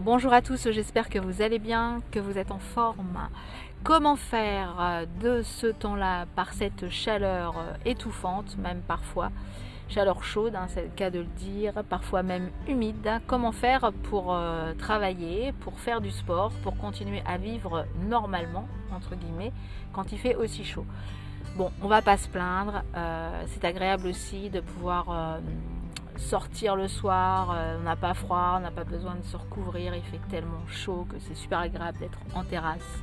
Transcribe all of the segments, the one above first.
Bonjour à tous, j'espère que vous allez bien, que vous êtes en forme. Comment faire de ce temps-là par cette chaleur étouffante, même parfois, chaleur chaude, c'est le cas de le dire, parfois même humide. Comment faire pour travailler, pour faire du sport, pour continuer à vivre normalement, entre guillemets, quand il fait aussi chaud. Bon, on va pas se plaindre, c'est agréable aussi de pouvoir sortir le soir, on n'a pas froid, on n'a pas besoin de se recouvrir, il fait tellement chaud que c'est super agréable d'être en terrasse,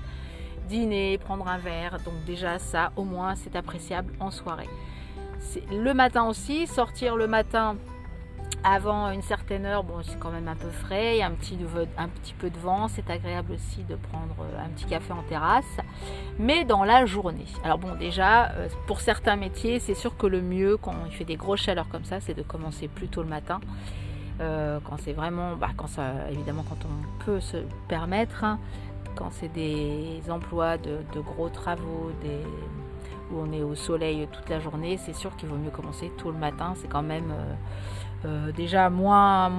dîner, prendre un verre, donc déjà ça au moins c'est appréciable en soirée. Le matin aussi, sortir le matin avant une certaine heure, bon c'est quand même un peu frais, il y a un petit peu de vent, c'est agréable aussi de prendre un petit café en terrasse, mais dans la journée. Alors bon déjà, pour certains métiers, c'est sûr que le mieux quand il fait des grosses chaleurs comme ça, c'est de commencer plus tôt le matin, quand c'est vraiment, évidemment quand on peut se permettre, hein, quand c'est des emplois de gros travaux, où on est au soleil toute la journée, c'est sûr qu'il vaut mieux commencer tôt le matin, c'est quand même déjà moins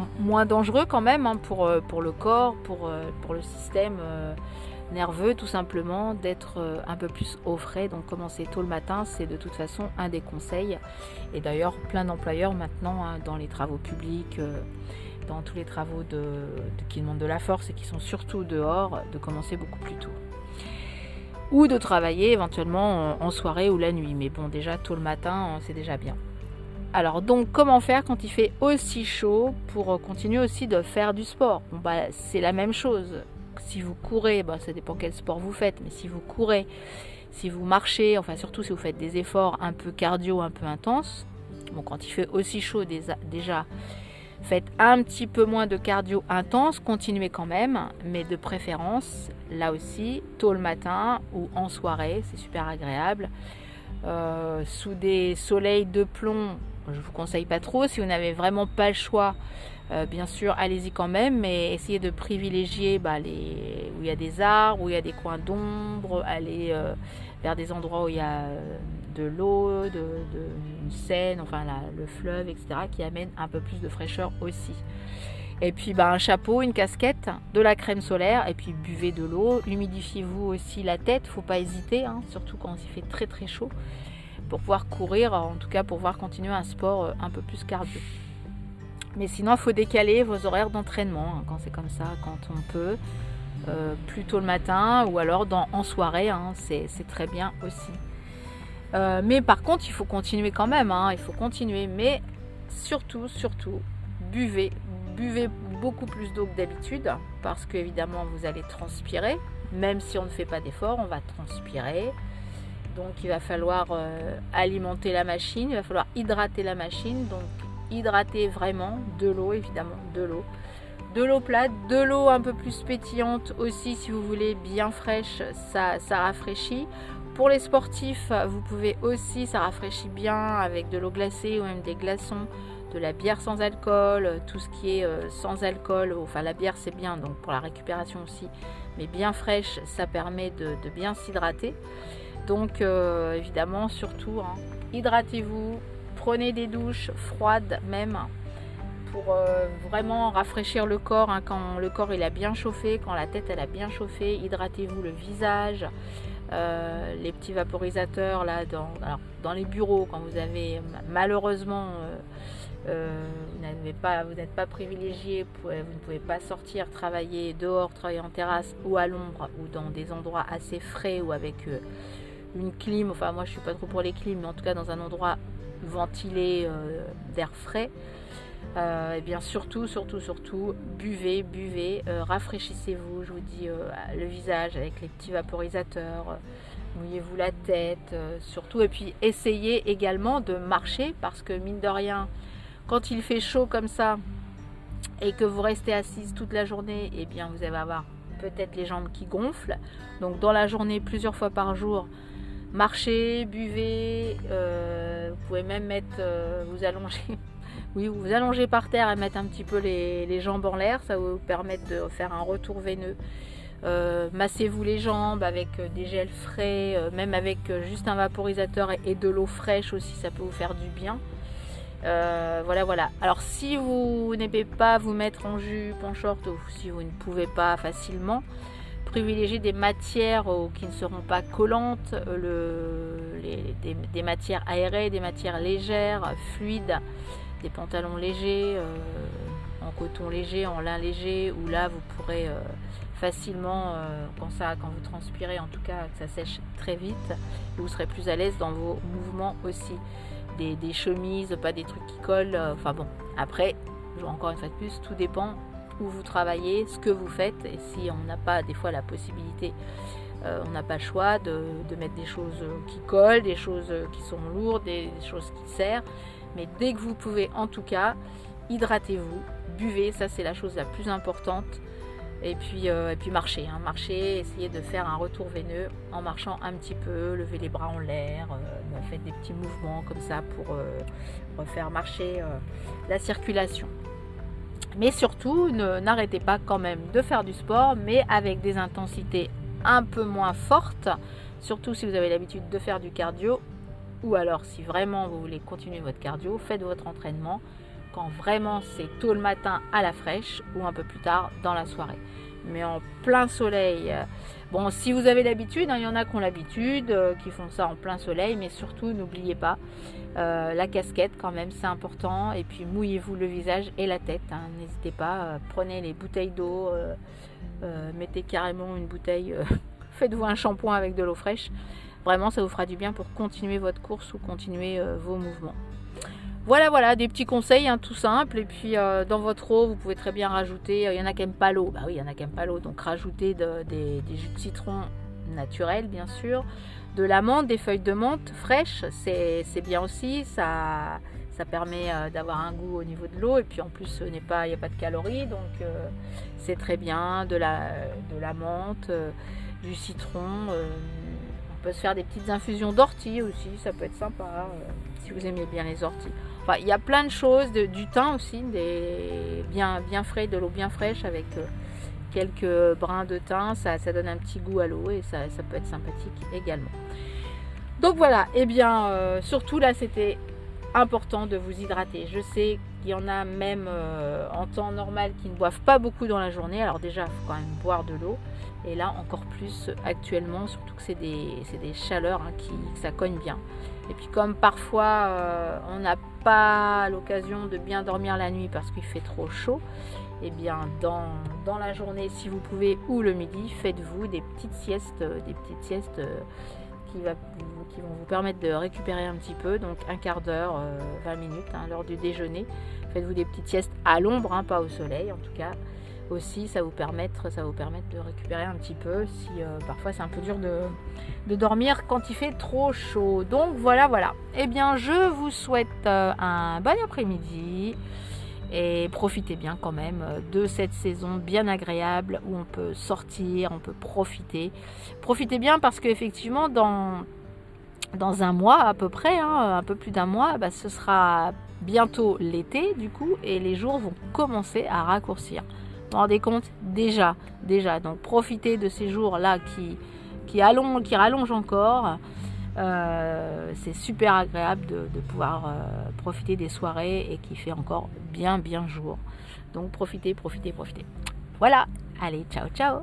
dangereux quand même, hein, pour le corps, pour le système nerveux tout simplement, d'être un peu plus au frais. Donc commencer tôt le matin, c'est de toute façon un des conseils, et d'ailleurs plein d'employeurs maintenant, hein, dans les travaux publics, dans tous les travaux qui demandent de la force et qui sont surtout dehors, de commencer beaucoup plus tôt, ou de travailler éventuellement en soirée ou la nuit, mais bon déjà tôt le matin c'est déjà bien. Alors donc comment faire quand il fait aussi chaud pour continuer aussi de faire du sport? Bon, c'est la même chose. Si vous courez, ça dépend quel sport vous faites, mais si vous courez, si vous marchez, enfin surtout si vous faites des efforts un peu cardio, un peu intenses, bon quand il fait aussi chaud déjà, faites un petit peu moins de cardio intense, continuez quand même, mais de préférence, là aussi, tôt le matin ou en soirée, c'est super agréable. Sous des soleils de plomb, je vous conseille pas trop. Si vous n'avez vraiment pas le choix, bien sûr allez-y quand même, mais essayez de privilégier où il y a des arbres, où il y a des coins d'ombre, allez vers des endroits où il y a de l'eau, une Seine, enfin le fleuve, etc., qui amène un peu plus de fraîcheur aussi. Et puis un chapeau, une casquette, de la crème solaire, et puis buvez de l'eau, humidifiez-vous aussi la tête, faut pas hésiter, hein, surtout quand il fait très très chaud, pour pouvoir courir, en tout cas pour pouvoir continuer un sport un peu plus cardio. Mais sinon il faut décaler vos horaires d'entraînement, hein, quand c'est comme ça, quand on peut, plus tôt le matin, ou alors en soirée, hein, c'est très bien aussi. Mais par contre il faut continuer quand même, hein, il faut continuer, mais surtout, buvez beaucoup plus d'eau que d'habitude, parce que évidemment vous allez transpirer, même si on ne fait pas d'effort, on va transpirer. Donc il va falloir alimenter la machine, il va falloir hydrater la machine. Donc hydrater vraiment, de l'eau évidemment, de l'eau plate, de l'eau un peu plus pétillante aussi si vous voulez, bien fraîche, ça rafraîchit. Pour les sportifs, vous pouvez aussi, ça rafraîchit bien avec de l'eau glacée ou même des glaçons, de la bière sans alcool, tout ce qui est sans alcool, enfin la bière c'est bien donc pour la récupération aussi, mais bien fraîche, ça permet de bien s'hydrater. Donc évidemment surtout, hein, hydratez-vous, prenez des douches froides même, pour vraiment rafraîchir le corps, hein, quand le corps il a bien chauffé, quand la tête elle a bien chauffé, hydratez-vous le visage, les petits vaporisateurs là dans les bureaux, quand vous avez malheureusement vous n'êtes pas privilégié, vous ne pouvez pas sortir, travailler dehors, travailler en terrasse ou à l'ombre ou dans des endroits assez frais ou avec une clim, enfin moi je suis pas trop pour les clims, mais en tout cas dans un endroit ventilé d'air frais, et bien surtout buvez, rafraîchissez-vous, je vous dis, le visage avec les petits vaporisateurs, mouillez-vous la tête, surtout, et puis essayez également de marcher, parce que mine de rien, quand il fait chaud comme ça et que vous restez assise toute la journée, et bien vous allez avoir peut-être les jambes qui gonflent. Donc dans la journée, plusieurs fois par jour, marchez, buvez, vous pouvez même vous allonger. Oui, vous allongez par terre et mettre un petit peu les jambes en l'air, ça va vous permettre de faire un retour veineux. Massez-vous les jambes avec des gels frais, même avec juste un vaporisateur et de l'eau fraîche aussi, ça peut vous faire du bien. Voilà, voilà. Alors si vous n'aimez pas vous mettre en jupe, en short, ou si vous ne pouvez pas facilement, privilégiez des matières qui ne seront pas collantes, des matières aérées, des matières légères, fluides, des pantalons légers, en coton léger, en lin léger, où là vous pourrez facilement, quand vous transpirez en tout cas, que ça sèche très vite, et vous serez plus à l'aise dans vos mouvements aussi. Des chemises, pas des trucs qui collent, enfin bon, après, encore une fois de plus, tout dépend où vous travaillez, ce que vous faites, et si on n'a pas des fois la possibilité, on n'a pas le choix de mettre des choses qui collent, des choses qui sont lourdes, des choses qui serrent, mais dès que vous pouvez, en tout cas, hydratez-vous, buvez, ça c'est la chose la plus importante. Et puis marchez, marchez, essayez de faire un retour veineux en marchant un petit peu, levez les bras en l'air, faites des petits mouvements comme ça pour refaire marcher la circulation. Mais surtout, n'arrêtez pas quand même de faire du sport, mais avec des intensités un peu moins fortes, surtout si vous avez l'habitude de faire du cardio, ou alors si vraiment vous voulez continuer votre cardio, faites votre entraînement quand vraiment c'est tôt le matin à la fraîche ou un peu plus tard dans la soirée. Mais en plein soleil, bon, si vous avez l'habitude, il y en a qui ont l'habitude, qui font ça en plein soleil, mais surtout n'oubliez pas la casquette quand même, c'est important, et puis mouillez-vous le visage et la tête, n'hésitez pas, prenez les bouteilles d'eau, mettez carrément une bouteille, faites-vous un shampoing avec de l'eau fraîche, vraiment ça vous fera du bien pour continuer votre course ou continuer vos mouvements. Voilà, voilà, des petits conseils tout simples. Et puis dans votre eau, vous pouvez très bien rajouter, il y en a qui n'aiment pas l'eau, bah oui, il y en a qui n'aiment pas l'eau, donc rajoutez des jus de citron naturels, bien sûr, de la menthe, des feuilles de menthe fraîches, c'est bien aussi, ça permet d'avoir un goût au niveau de l'eau, et puis en plus, il n'y a pas de calories, donc c'est très bien, de la menthe, du citron, on peut se faire des petites infusions d'ortie aussi, ça peut être sympa, si vous aimez bien les orties. Enfin, il y a plein de choses, du thym aussi, bien frais, de l'eau bien fraîche avec quelques brins de thym, ça donne un petit goût à l'eau et ça peut être sympathique également. Donc voilà, et bien surtout là c'était important de vous hydrater. Je sais qu'il y en a même en temps normal qui ne boivent pas beaucoup dans la journée, alors déjà il faut quand même boire de l'eau, et là encore plus actuellement, surtout que c'est des chaleurs que ça cogne bien. Et puis comme parfois on n'a pas l'occasion de bien dormir la nuit parce qu'il fait trop chaud, et bien dans la journée, si vous pouvez, ou le midi, faites-vous des petites siestes qui vont vous permettre de récupérer un petit peu, donc un quart d'heure, 20 minutes, l'heure du déjeuner. Faites-vous des petites siestes à l'ombre, pas au soleil en tout cas. Aussi, ça va vous permettre de récupérer un petit peu si parfois c'est un peu dur de dormir quand il fait trop chaud. Donc voilà. Eh bien, je vous souhaite un bon après-midi et profitez bien quand même de cette saison bien agréable où on peut sortir, on peut profiter. Profitez bien parce qu'effectivement, dans un mois à peu près, un peu plus d'un mois, ce sera bientôt l'été du coup et les jours vont commencer à raccourcir. Vous vous rendez compte déjà, donc profitez de ces jours-là qui rallongent encore. C'est super agréable de pouvoir profiter des soirées et qui fait encore bien jour. Donc profitez. Voilà, allez, ciao.